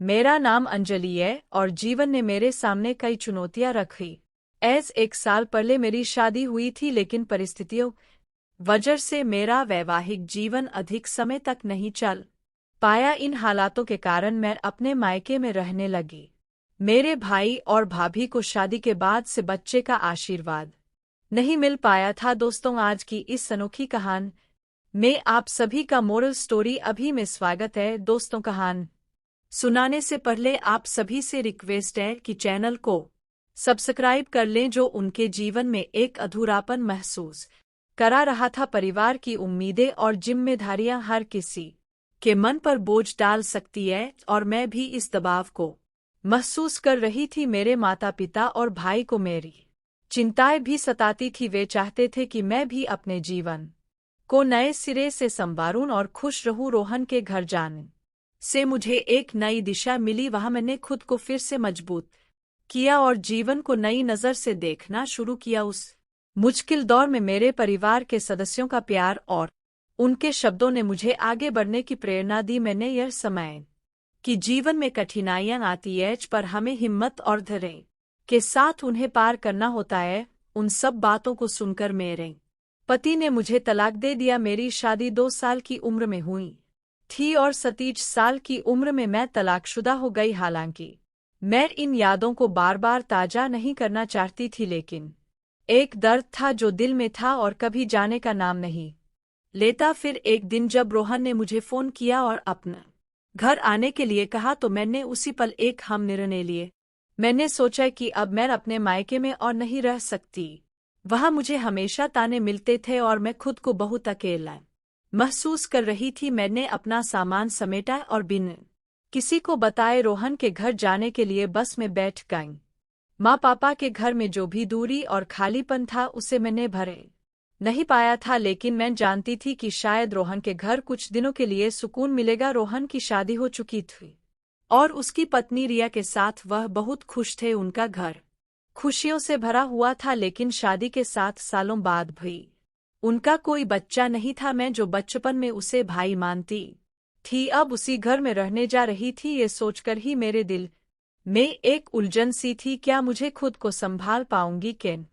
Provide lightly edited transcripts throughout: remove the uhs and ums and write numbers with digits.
मेरा नाम अंजलि है और जीवन ने मेरे सामने कई चुनौतियां रखी। एक साल पहले मेरी शादी हुई थी, लेकिन परिस्थितियों वजह से मेरा वैवाहिक जीवन अधिक समय तक नहीं चल पाया। इन हालातों के कारण मैं अपने मायके में रहने लगी। मेरे भाई और भाभी को शादी के बाद से बच्चे का आशीर्वाद नहीं मिल पाया था। दोस्तों, आज की इस अनोखी कहानी में आप सभी का मोरल स्टोरी अभी में स्वागत है। दोस्तों, कहानी सुनाने से पहले आप सभी से रिक्वेस्ट है कि चैनल को सब्सक्राइब कर लें, जो उनके जीवन में एक अधूरापन महसूस करा रहा था। परिवार की उम्मीदें और जिम्मेदारियां हर किसी के मन पर बोझ डाल सकती है और मैं भी इस दबाव को महसूस कर रही थी। मेरे माता पिता और भाई को मेरी चिंताएं भी सताती थी। वे चाहते थे कि मैं भी अपने जीवन को नए सिरे से संवारूं और खुश रहूं। रोहन के घर जाने से मुझे एक नई दिशा मिली। वहां मैंने खुद को फिर से मजबूत किया और जीवन को नई नज़र से देखना शुरू किया। उस मुश्किल दौर में मेरे परिवार के सदस्यों का प्यार और उनके शब्दों ने मुझे आगे बढ़ने की प्रेरणा दी। मैंने यह समय कि जीवन में कठिनाइयां आती हैं, पर हमें हिम्मत और धैर्य के साथ उन्हें पार करना होता है। उन सब बातों को सुनकर मेरे पति ने मुझे तलाक दे दिया। मेरी शादी 2 साल की उम्र में हुई थी और 27 साल की उम्र में मैं तलाकशुदा हो गई। हालांकि मैं इन यादों को बार बार ताजा नहीं करना चाहती थी, लेकिन एक दर्द था जो दिल में था और कभी जाने का नाम नहीं लेता। फिर एक दिन जब रोहन ने मुझे फ़ोन किया और अपना घर आने के लिए कहा, तो मैंने उसी पल एक हम निर्णय लिए। मैंने सोचा कि अब मैं अपने मायके में और नहीं रह सकती। वहाँ मुझे हमेशा ताने मिलते थे और मैं खुद को बहुत अकेला महसूस कर रही थी। मैंने अपना सामान समेटा और बिन किसी को बताए रोहन के घर जाने के लिए बस में बैठ गई। माँ पापा के घर में जो भी दूरी और खालीपन था उसे मैंने भरे नहीं पाया था, लेकिन मैं जानती थी कि शायद रोहन के घर कुछ दिनों के लिए सुकून मिलेगा। रोहन की शादी हो चुकी थी और उसकी पत्नी रिया के साथ वह बहुत खुश थे। उनका घर खुशियों से भरा हुआ था, लेकिन शादी के 7 सालों बाद भी उनका कोई बच्चा नहीं था। मैं जो बचपन में उसे भाई मानती थी, अब उसी घर में रहने जा रही थी। ये सोचकर ही मेरे दिल में एक उलझन सी थी। क्या मुझे खुद को संभाल पाऊंगी? कैन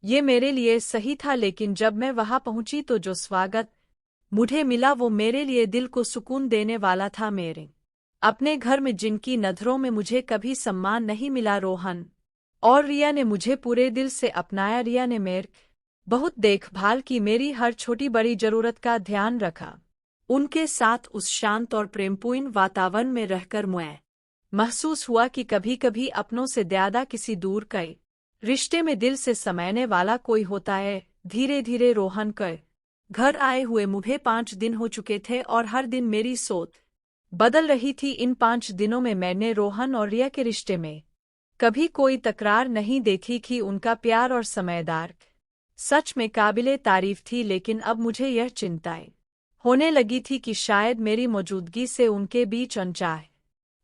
ये मेरे लिए सही था? लेकिन जब मैं वहां पहुंची तो जो स्वागत मुझे मिला वो मेरे लिए दिल को सुकून देने वाला था। मेरे अपने घर में जिनकी नज़रों में मुझे कभी सम्मान नहीं मिला, रोहन और रिया ने मुझे पूरे दिल से अपनाया। रिया ने मेरी बहुत देखभाल की, मेरी हर छोटी बड़ी जरूरत का ध्यान रखा। उनके साथ उस शांत और प्रेमपूर्ण वातावरण में रहकर मुझे महसूस हुआ कि कभी-कभी अपनों से ज़्यादा किसी दूर के रिश्ते में दिल से समाने वाला कोई होता है। धीरे धीरे रोहन के घर आए हुए मुझे 5 दिन हो चुके थे और हर दिन मेरी सोच बदल रही थी। इन 5 दिनों में मैंने रोहन और रिया के रिश्ते में कभी कोई तकरार नहीं देखी कि उनका प्यार और समझदार सच में काबिले तारीफ थी। लेकिन अब मुझे यह चिंताएं होने लगी थी कि शायद मेरी मौजूदगी से उनके बीच अनचाहे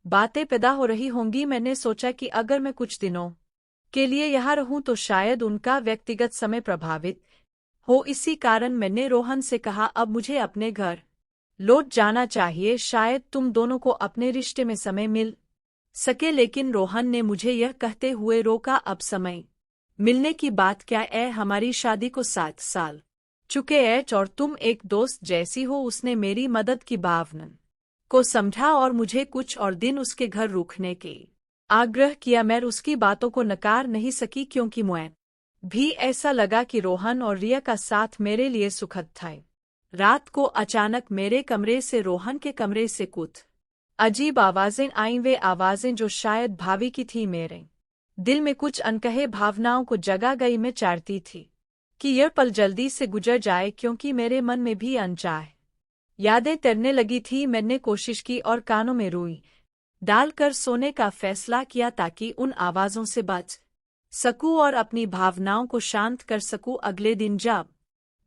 बातें पैदा हो रही होंगी। मैंने सोचा कि अगर मैं कुछ दिनों के लिए यहाँ रहूं तो शायद उनका व्यक्तिगत समय प्रभावित हो। इसी कारण मैंने रोहन से कहा, अब मुझे अपने घर लौट जाना चाहिए। शायद तुम दोनों को अपने रिश्ते में समय मिल सके। लेकिन रोहन ने मुझे यह कहते हुए रोका, अब समय मिलने की बात क्या है? हमारी शादी को 7 साल चुके हैं और तुम एक दोस्त जैसी हो। उसने मेरी मदद की भावना को समझा और मुझे कुछ और दिन उसके घर रुकने के आग्रह किया। मैं उसकी बातों को नकार नहीं सकी, क्योंकि मुझे भी ऐसा लगा कि रोहन और रिया का साथ मेरे लिए सुखद था। रात को अचानक मेरे कमरे से रोहन के कमरे से कुछ अजीब आवाजें आईं। वे आवाजें जो शायद भाभी की थी। मेरे दिल में कुछ अनकहे भावनाओं को जगा गई। मैं चाहती थी कि यह पल जल्दी से गुजर जाए, क्योंकि मेरे मन में भी अनचाहे यादें तैरने लगी थी। मैंने कोशिश की और कानों में रुई डालकर सोने का फैसला किया, ताकि उन आवाज़ों से बच सकूं और अपनी भावनाओं को शांत कर सकूं। अगले दिन जब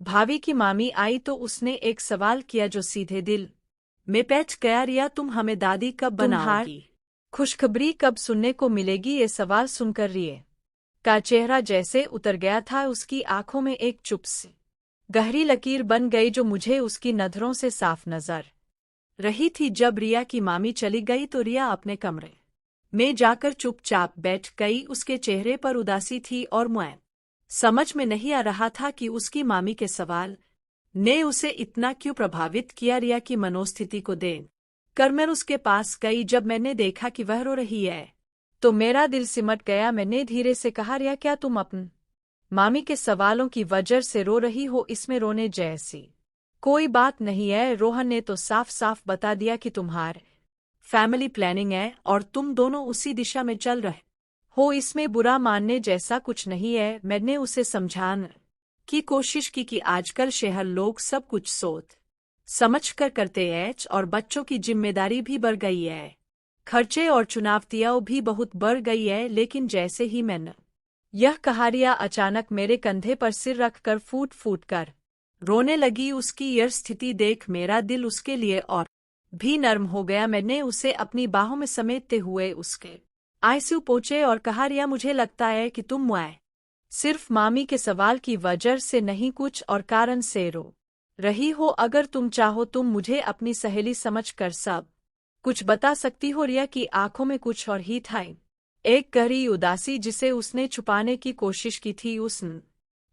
भाभी की मामी आई तो उसने एक सवाल किया जो सीधे दिल में पैठ गया। रिया, तुम हमें दादी कब बनाओगी? खुशखबरी कब सुनने को मिलेगी? ये सवाल सुनकर रिया का चेहरा जैसे उतर गया था। उसकी आंखों में एक चुप सी गहरी लकीर बन गई, जो मुझे उसकी नज़रों से साफ नजर रही थी। जब रिया की मामी चली गई तो रिया अपने कमरे में जाकर चुपचाप बैठ गई। उसके चेहरे पर उदासी थी और मुझे समझ में नहीं आ रहा था कि उसकी मामी के सवाल ने उसे इतना क्यों प्रभावित किया। रिया की मनोस्थिति को देख कर मैं उसके पास गई। जब मैंने देखा कि वह रो रही है तो मेरा दिल सिमट गया। मैंने धीरे से कहा, रिया क्या तुम अपनी मामी के सवालों की वजह से रो रही हो? इसमें रोने जैसी कोई बात नहीं है। रोहन ने तो साफ साफ बता दिया कि तुम्हारे फैमिली प्लानिंग है और तुम दोनों उसी दिशा में चल रहे हो। इसमें बुरा मानने जैसा कुछ नहीं है। मैंने उसे समझाने की कोशिश की कि आजकल शहर लोग सब कुछ सोच समझ कर करते हैं और बच्चों की जिम्मेदारी भी बढ़ गई है, खर्चे और चुनौतियां भी बहुत बढ़ गई है। लेकिन जैसे ही मैंने यह कहा, रिया अचानक मेरे कंधे पर सिर रखकर फूट फूट कर रोने लगी। उसकी यह स्थिति देख मेरा दिल उसके लिए और भी नर्म हो गया। मैंने उसे अपनी बाहों में समेटते हुए उसके आंसू पोंछे और कहा, रिया मुझे लगता है कि तुम मुझे सिर्फ मामी के सवाल की वजह से नहीं, कुछ और कारण से रो रही हो। अगर तुम चाहो तुम मुझे अपनी सहेली समझ कर सब कुछ बता सकती हो। रिया की आंखों में कुछ और ही था, एक गहरी उदासी जिसे उसने छुपाने की कोशिश की थी। उसने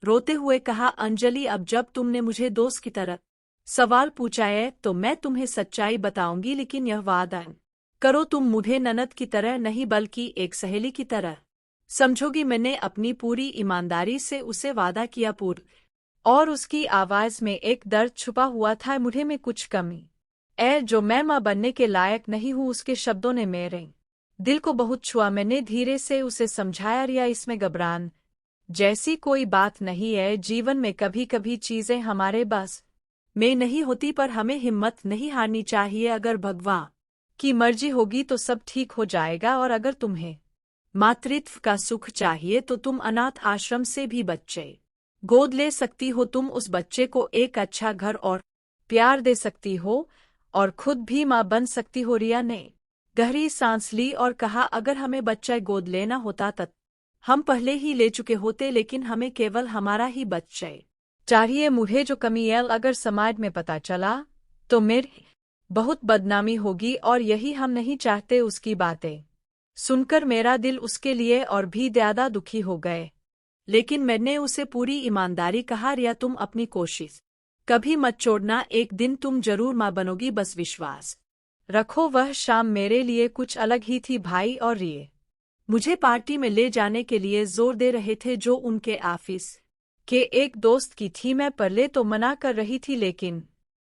रोते हुए कहा, अंजलि अब जब तुमने मुझे दोस्त की तरह सवाल पूछा है तो मैं तुम्हें सच्चाई बताऊंगी, लेकिन यह वादा करो तुम मुझे ननद की तरह नहीं बल्कि एक सहेली की तरह समझोगी। मैंने अपनी पूरी ईमानदारी से उसे वादा किया और उसकी आवाज में एक दर्द छुपा हुआ था। मुझे में कुछ कमी जो मैं मां बनने के लायक नहीं हूं। उसके शब्दों ने मेरे दिल को बहुत छुआ। मैंने धीरे से उसे समझाया, रिया इसमें घबरान जैसी कोई बात नहीं है। जीवन में कभी कभी चीजें हमारे बस में नहीं होती, पर हमें हिम्मत नहीं हारनी चाहिए। अगर भगवान की मर्जी होगी तो सब ठीक हो जाएगा। और अगर तुम्हें मातृत्व का सुख चाहिए तो तुम अनाथ आश्रम से भी बच्चे गोद ले सकती हो। तुम उस बच्चे को एक अच्छा घर और प्यार दे सकती हो और खुद भी मां बन सकती हो। रिया ने गहरी सांस ली और कहा, अगर हमें बच्चा गोद लेना होता तब हम पहले ही ले चुके होते, लेकिन हमें केवल हमारा ही बच्चा चाहिए। मुझे जो कमी है अगर समाज में पता चला तो मेरी बहुत बदनामी होगी और यही हम नहीं चाहते। उसकी बातें सुनकर मेरा दिल उसके लिए और भी ज्यादा दुखी हो गए। लेकिन मैंने उसे पूरी ईमानदारी कहा, रिया तुम अपनी कोशिश कभी मत छोड़ना, एक दिन तुम जरूर मां बनोगी, बस विश्वास रखो। वह शाम मेरे लिए कुछ अलग ही थी। भाई और रिया मुझे पार्टी में ले जाने के लिए जोर दे रहे थे जो उनके ऑफिस के एक दोस्त की थी। मैं पहले तो मना कर रही थी, लेकिन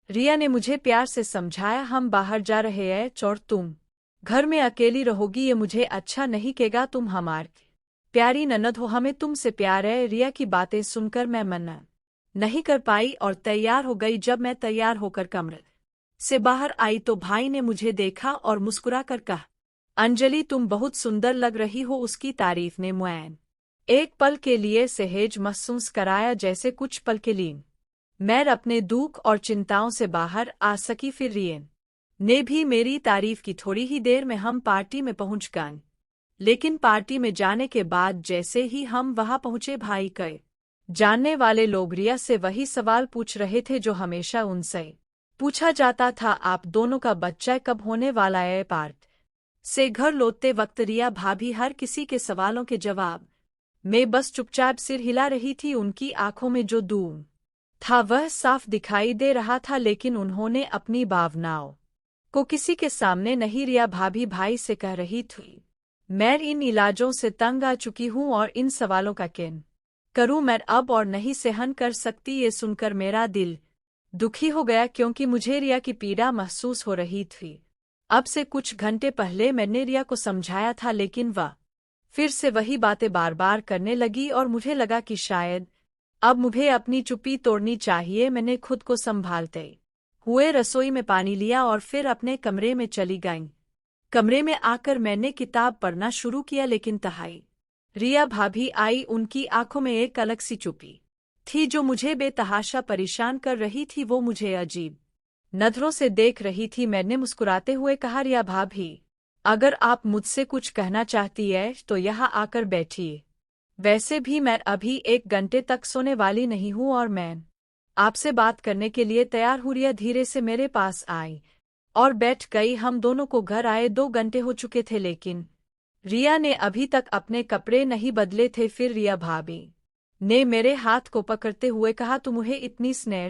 रिया ने मुझे प्यार से समझाया, हम बाहर जा रहे हैं और तुम घर में अकेली रहोगी, ये मुझे अच्छा नहीं लगेगा। तुम हमारी प्यारी ननद हो, हमें तुमसे प्यार है। रिया की बातें सुनकर मैं मना नहीं कर पाई और तैयार हो गई। जब मैं तैयार होकर कमरे से बाहर आई तो भाई ने मुझे देखा और मुस्कुरा कर कहा, अंजलि तुम बहुत सुंदर लग रही हो। उसकी तारीफ ने मुझे एक पल के लिए सहज महसूस कराया, जैसे कुछ पल के लिए मैं अपने दुख और चिंताओं से बाहर आ सकी। फिर रिया ने भी मेरी तारीफ की। थोड़ी ही देर में हम पार्टी में पहुंच गए, लेकिन पार्टी में जाने के बाद जैसे ही हम वहां पहुंचे, भाई के जानने वाले लोग रिया से वही सवाल पूछ रहे थे जो हमेशा उनसे पूछा जाता था, आप दोनों का बच्चा कब होने वाला है? पार्ट से घर लौटते वक्त रिया भाभी हर किसी के सवालों के जवाब में बस चुपचाप सिर हिला रही थी। उनकी आंखों में जो दुख था वह साफ दिखाई दे रहा था, लेकिन उन्होंने अपनी भावनाओं को किसी के सामने नहीं। रिया भाभी भाई से कह रही थी, मैं इन इलाजों से तंग आ चुकी हूं और इन सवालों का क्या करूं मैं अब और नहीं सहन कर सकती। ये सुनकर मेरा दिल दुखी हो गया, क्योंकि मुझे रिया की पीड़ा महसूस हो रही थी। अब से कुछ घंटे पहले मैंने रिया को समझाया था, लेकिन वह फिर से वही बातें बार बार करने लगी और मुझे लगा कि शायद अब मुझे अपनी चुप्पी तोड़नी चाहिए। मैंने खुद को संभालते हुए रसोई में पानी लिया और फिर अपने कमरे में चली गई। कमरे में आकर मैंने किताब पढ़ना शुरू किया, लेकिन तहाई रिया भाभी आई। उनकी आंखों में एक अलग सी चुप्पी थी जो मुझे बेतहाशा परेशान कर रही थी। वो मुझे अजीब नजरों से देख रही थी। मैंने मुस्कुराते हुए कहा, रिया भाभी अगर आप मुझसे कुछ कहना चाहती है तो यहाँ आकर बैठिए। वैसे भी मैं अभी 1 घंटे तक सोने वाली नहीं हूँ और मैं आपसे बात करने के लिए तैयार हूँ। रिया धीरे से मेरे पास आई और बैठ गई। हम दोनों को घर आए 2 घंटे हो चुके थे, लेकिन रिया ने अभी तक अपने कपड़े नहीं बदले थे। फिर रिया भाभी ने मेरे हाथ को पकड़ते हुए कहा, तुम मुझे इतनी स्नेह